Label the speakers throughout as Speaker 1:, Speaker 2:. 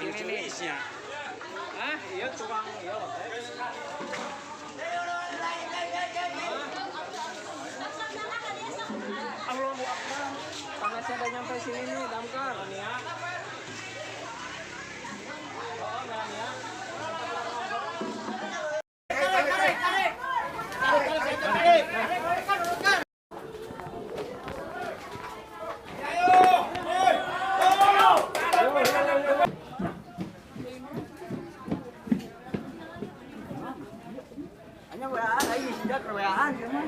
Speaker 1: ini nih. Ah, iya tukang iya. Allahu Akbar. Panasnya udah nyampe sini nih, damkar. Nih ya. Oh, enggak ya.
Speaker 2: Hanya WA lagi sudah ke WA-an cuman.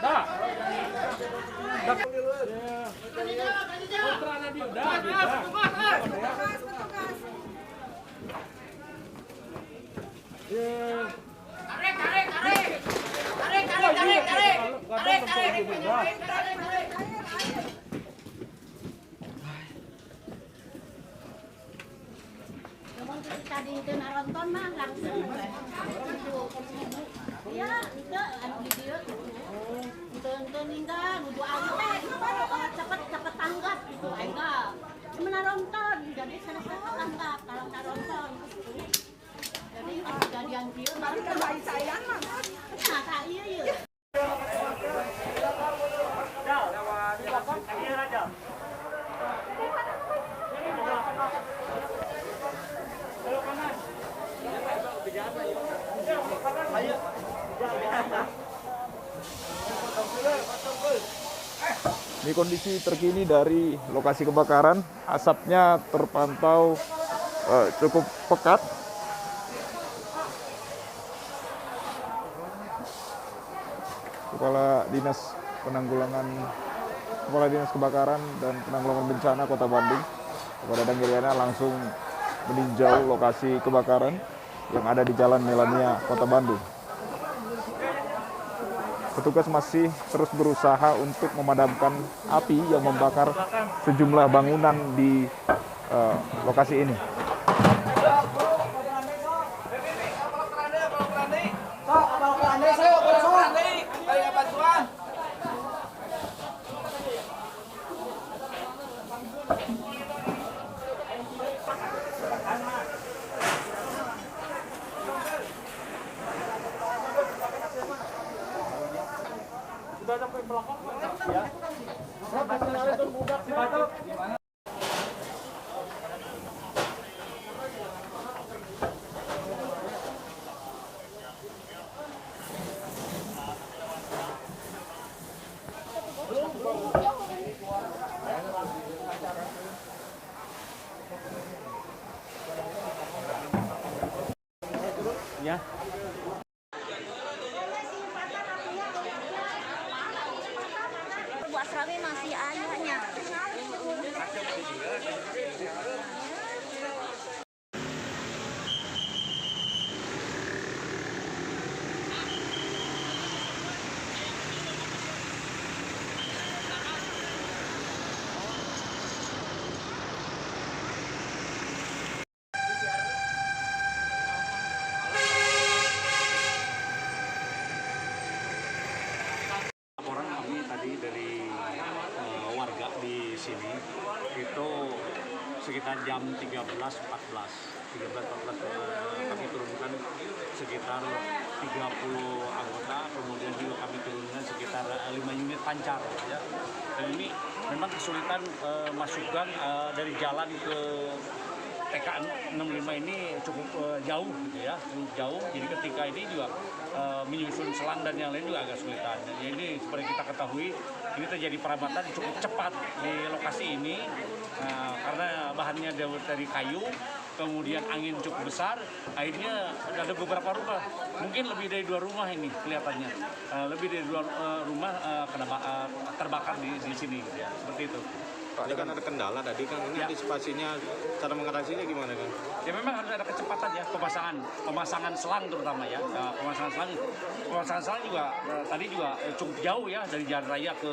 Speaker 1: Dah.
Speaker 3: Tadi itu nonton mah langsung ya itu anu video itu ninggal nuju aja cepet tanggap gitu enggak cuma nonton jadi saya tanggap kalau nonton jadi kejadian dia baru kembali sayang mah nah tak iya ya
Speaker 4: Ini kondisi terkini dari lokasi kebakaran. Asapnya terpantau cukup pekat. Kepala Dinas Kebakaran dan Penanggulangan Bencana Kota Bandung, Kepala Danggiriana langsung meninjau lokasi kebakaran yang ada di Jalan Melania, Kota Bandung. Petugas masih terus berusaha untuk memadamkan api yang membakar sejumlah bangunan di lokasi ini.
Speaker 1: Ya.
Speaker 3: buat Rawi masih ayahnya
Speaker 5: Laporan kami tadi dari warga di sini itu sekitar jam 13.14 kami turunkan sekitar 30 anggota, kemudian juga kami turunkan sekitar 5 unit pancar ya. Dan ini memang kesulitan masukkan dari jalan ke TK 65 ini cukup jauh gitu ya, jauh. Jadi ketika ini juga menyusun selang dan yang lain juga agak kesulitan. Jadi ini seperti kita ketahui, ini terjadi perambatan cukup cepat di lokasi ini karena bahannya dari kayu, kemudian angin cukup besar, akhirnya ada beberapa rumah, mungkin lebih dari 2 rumah ini kelihatannya, lebih dari 2 rumah terbakar di sini gitu ya, seperti itu.
Speaker 6: Ini kan ada kendala tadi kan, ini antisipasinya, cara mengatasinya gimana kan?
Speaker 5: Ya memang harus ada kecepatan ya, pemasangan selang terutama ya. Pemasangan selang juga tadi juga cukup jauh ya, dari jalan raya ke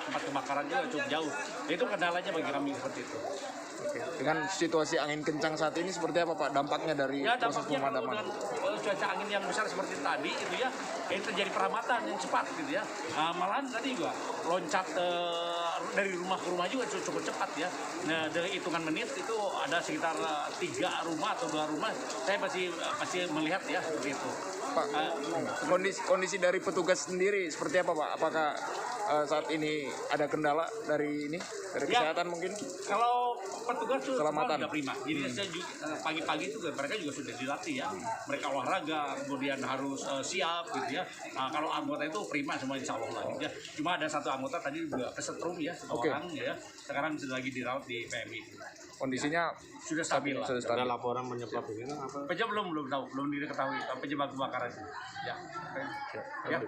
Speaker 5: tempat kebakaran juga cukup jauh. Itu kendalanya bagi kami seperti itu.
Speaker 4: Oke. Dengan situasi angin kencang saat ini seperti apa Pak dampaknya dari proses pemadaman?
Speaker 5: cuaca angin yang besar seperti tadi itu ya, ini terjadi peramatan yang cepat gitu ya. Malahan tadi juga loncat dari rumah ke rumah juga cukup cepat ya. Nah, dari hitungan menit itu ada sekitar 3 rumah atau 2 rumah. Saya pasti melihat ya seperti itu.
Speaker 4: Pak, kondisi dari petugas sendiri seperti apa, Pak? Apakah saat ini ada kendala dari kesehatan mungkin?
Speaker 5: Kalau petugas itu
Speaker 4: Keselamatan.
Speaker 5: sudah prima. Jadi saya pagi-pagi itu mereka juga sudah dilatih ya. Mereka olahraga, kemudian harus siap gitu ya. Kalau anggota itu prima semua insya Allah lah gitu ya. Cuma ada satu anggota tadi juga kesetrum ya, satu orang ya. Sekarang sedang lagi dirawat di PMI.
Speaker 4: Kondisinya
Speaker 5: Sudah stabil lah.
Speaker 4: sudah stabil.
Speaker 6: Ada laporan penyebab ini apa?
Speaker 5: Penyebab belum tahu, belum diketahui penyebab kebakaran. Ya. Ya.